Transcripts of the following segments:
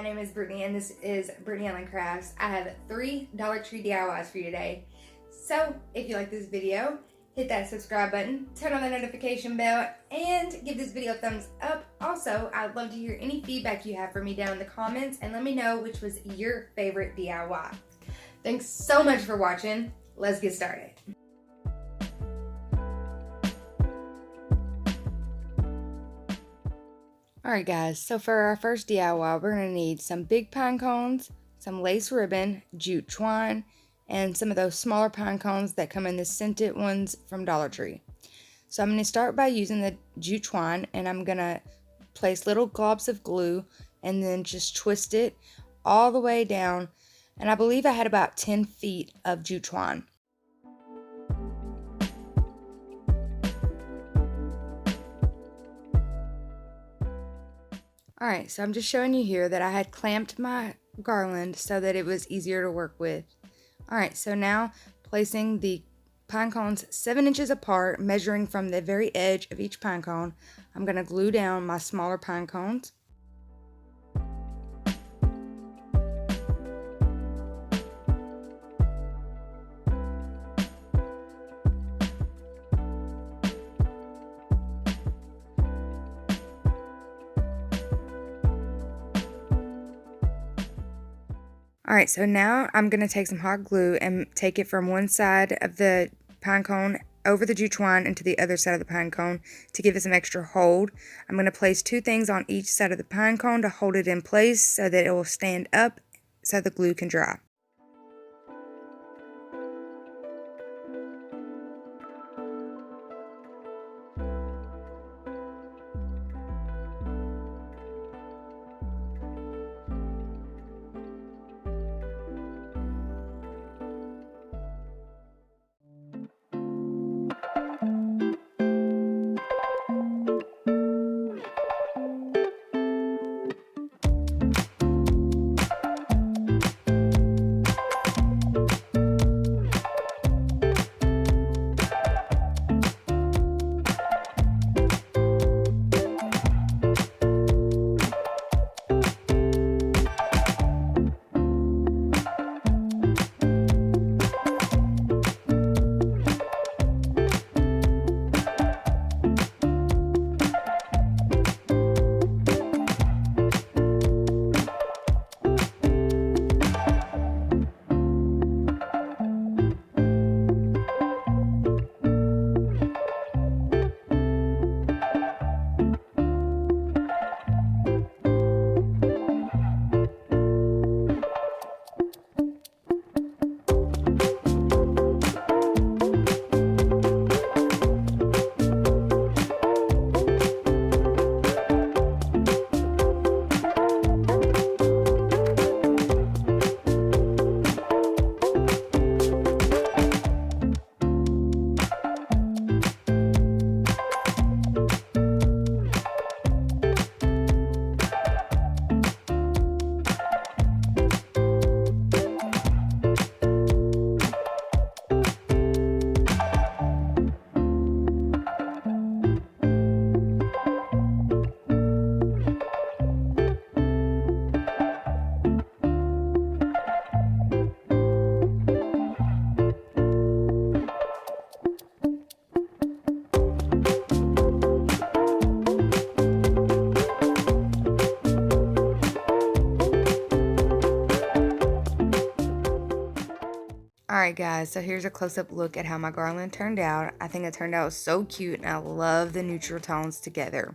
my name is Brittany and this is Brittany Allen Crafts. I have 3 Dollar Tree DIYs for you today. So if you like this video, hit that subscribe button, turn on the notification bell, and give this video a thumbs up. Also, I'd love to hear any feedback you have for me down in the comments and let me know which was your favorite DIY. Thanks so much for watching. Let's get started. Alright guys, so for our first DIY, we're going to need some big pine cones, some lace ribbon, jute twine, and some of those smaller pine cones that come in the scented ones from Dollar Tree. So I'm going to start by using the jute twine, and I'm going to place little globs of glue and then just twist it all the way down, and I believe I had about 10 feet of jute twine. Alright, so I'm just showing you here that I had clamped my garland so that it was easier to work with. Alright, so now placing the pine cones 7 inches apart, measuring from the very edge of each pine cone, I'm going to glue down my smaller pine cones. Alright, so now I'm going to take some hot glue and take it from one side of the pine cone over the jute twine into the other side of the pine cone to give it some extra hold. I'm going to place 2 things on each side of the pine cone to hold it in place so that it will stand up so the glue can dry. Alright guys, so here's a close-up look at how my garland turned out. I think it turned out so cute and I love the neutral tones together.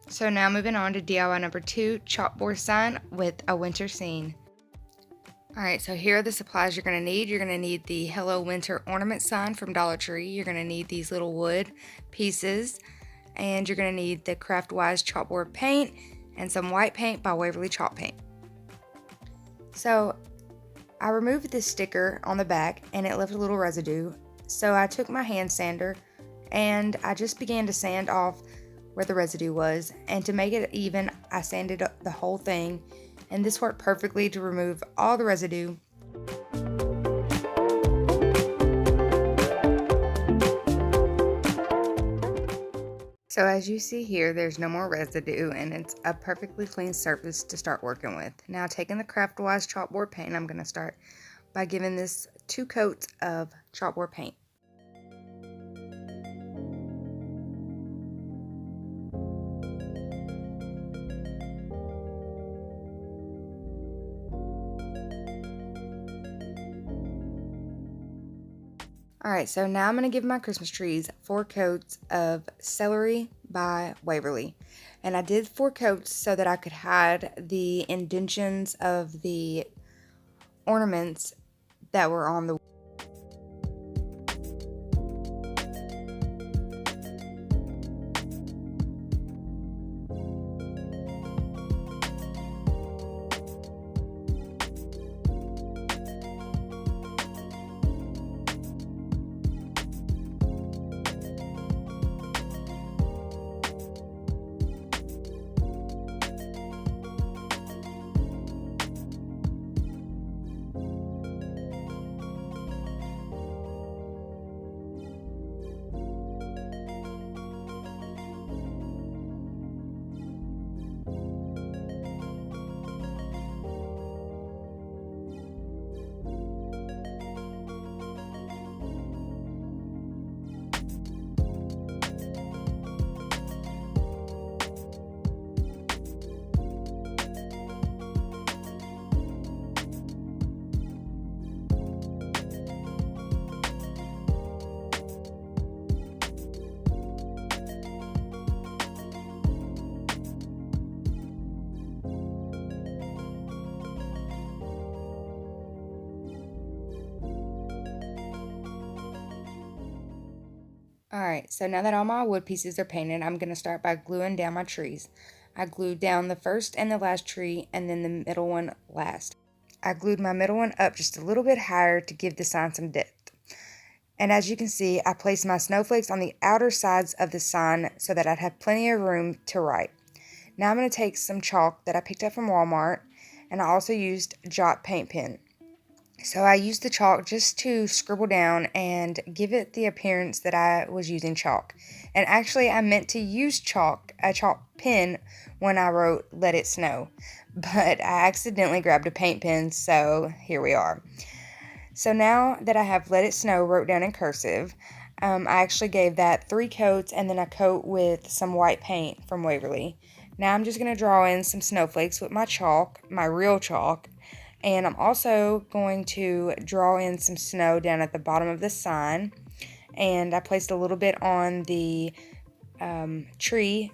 So now moving on to DIY number 2, chalkboard sign with a winter scene. Alright, so here are the supplies you're going to need. You're going to need the Hello Winter ornament sign from Dollar Tree. You're going to need these little wood pieces. And you're going to need the Craftwise chalkboard paint and some white paint by Waverly Chalk Paint. So I removed this sticker on the back and it left a little residue. So I took my hand sander and I just began to sand off where the residue was. And to make it even, I sanded up the whole thing. And this worked perfectly to remove all the residue. So as you see here, there's no more residue and it's a perfectly clean surface to start working with. Now taking the Craftwise chalkboard paint, I'm going to start by giving this 2 coats of chalkboard paint. Alright, so now I'm going to give my Christmas trees 4 coats of Celery by Waverly. And I did 4 coats so that I could hide the indentions of the ornaments that were on the Alright, so now that all my wood pieces are painted, I'm going to start by gluing down my trees. I glued down the first and the last tree, and then the middle one last. I glued my middle one up just a little bit higher to give the sign some depth. And as you can see, I placed my snowflakes on the outer sides of the sign so that I'd have plenty of room to write. Now I'm going to take some chalk that I picked up from Walmart, and I also used Jot paint pen. So I used the chalk just to scribble down and give it the appearance that I was using chalk. And actually I meant to use a chalk pen when I wrote "Let It Snow," but I accidentally grabbed a paint pen, so here we are. So now that I have "Let It Snow" wrote down in cursive, I actually gave that 3 coats and then a coat with some white paint from Waverly. Now I'm just going to draw in some snowflakes with my chalk, my real chalk. And I'm also going to draw in some snow down at the bottom of the sign. And I placed a little bit on the tree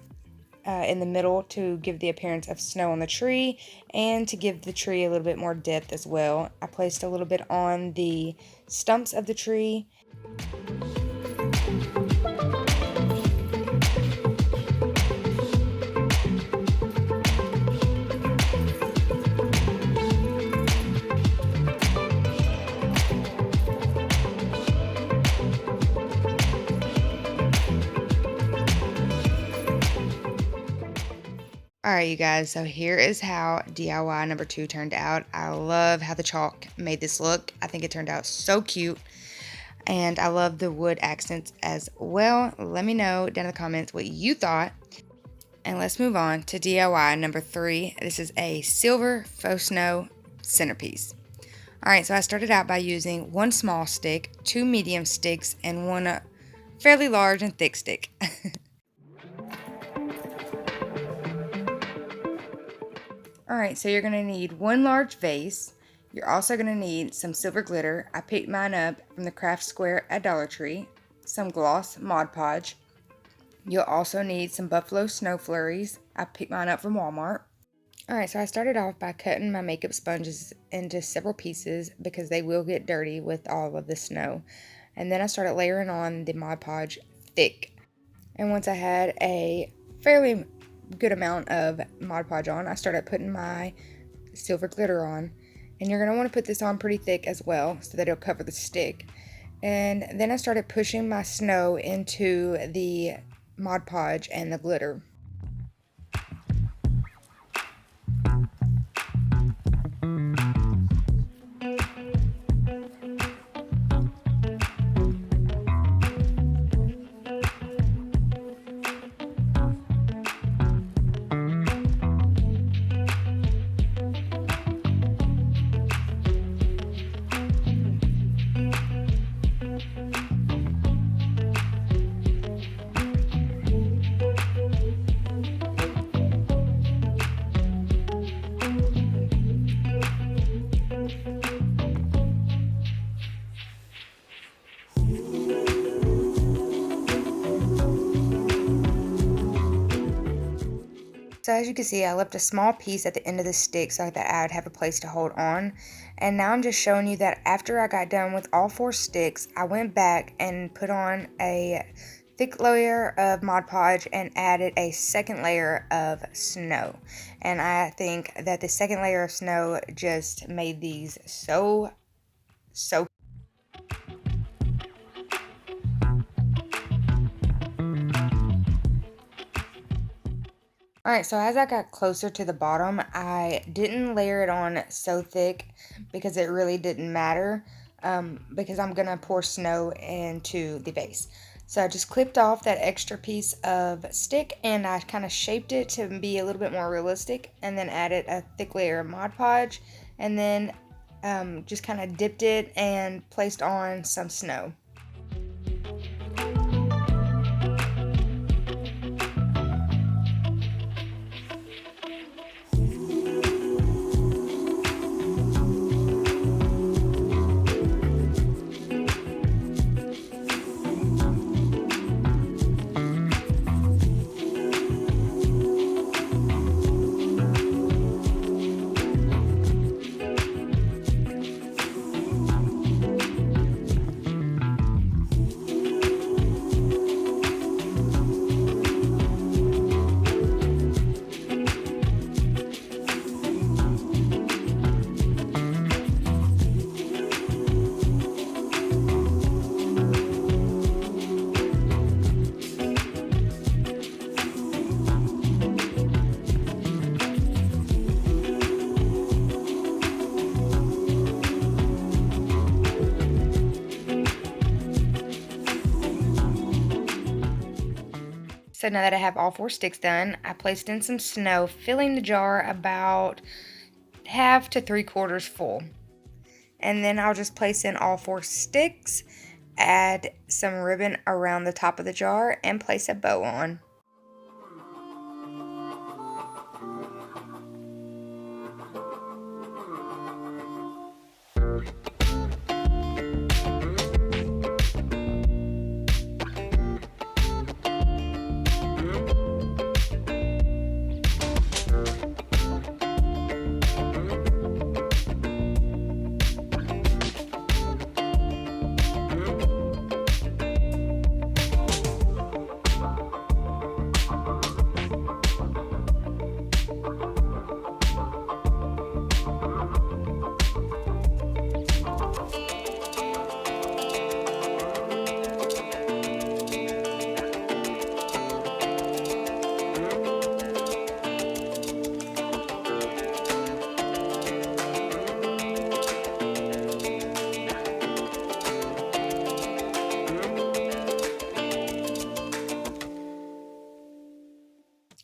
in the middle to give the appearance of snow on the tree and to give the tree a little bit more depth as well. I placed a little bit on the stumps of the tree. Alright you guys, so here is how DIY number 2 turned out. I love how the chalk made this look. I think it turned out so cute. And I love the wood accents as well. Let me know down in the comments what you thought. And let's move on to DIY number 3. This is a silver faux snow centerpiece. Alright, so I started out by using 1 small stick, 2 medium sticks, and 1 fairly large and thick stick. Alright, so you're going to need 1 large vase. You're also going to need some silver glitter. I picked mine up from the craft square at Dollar Tree. Some gloss Mod Podge. You'll also need some buffalo snow flurries. I picked mine up from Walmart. Alright, so I started off by cutting my makeup sponges into several pieces because they will get dirty with all of the snow. And then I started layering on the Mod Podge thick. And once I had a fairly good amount of Mod Podge on, I started putting my silver glitter on. And you're going to want to put this on pretty thick as well so that it'll cover the stick. And then I started pushing my snow into the Mod Podge and the glitter. So as you can see, I left a small piece at the end of the stick so that I would have a place to hold on. And now I'm just showing you that after I got done with all 4 sticks, I went back and put on a thick layer of Mod Podge and added a second layer of snow. And I think that the second layer of snow just made these so Alright, so as I got closer to the bottom, I didn't layer it on so thick because it really didn't matter, because I'm going to pour snow into the base. So I just clipped off that extra piece of stick and I kind of shaped it to be a little bit more realistic, and then added a thick layer of Mod Podge, and then just kind of dipped it and placed on some snow. So now that I have all 4 sticks done, I placed in some snow, filling the jar about half to 3/4 full. And then I'll just place in all 4 sticks, add some ribbon around the top of the jar, and place a bow on.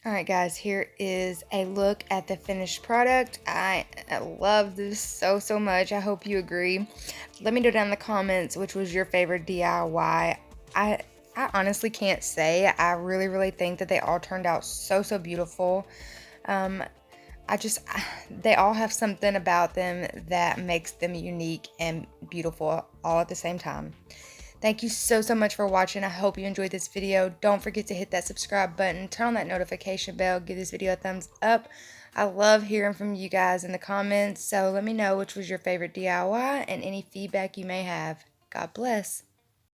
Alright guys, here is a look at the finished product. I love this so much. I hope you agree. Let me know down in the comments which was your favorite DIY. I honestly can't say. I really think that they all turned out so beautiful. They all have something about them that makes them unique and beautiful all at the same time. Thank you so much for watching. I hope you enjoyed this video. Don't forget to hit that subscribe button, turn on that notification bell, give this video a thumbs up. I love hearing from you guys in the comments, so let me know which was your favorite DIY and any feedback you may have. God bless.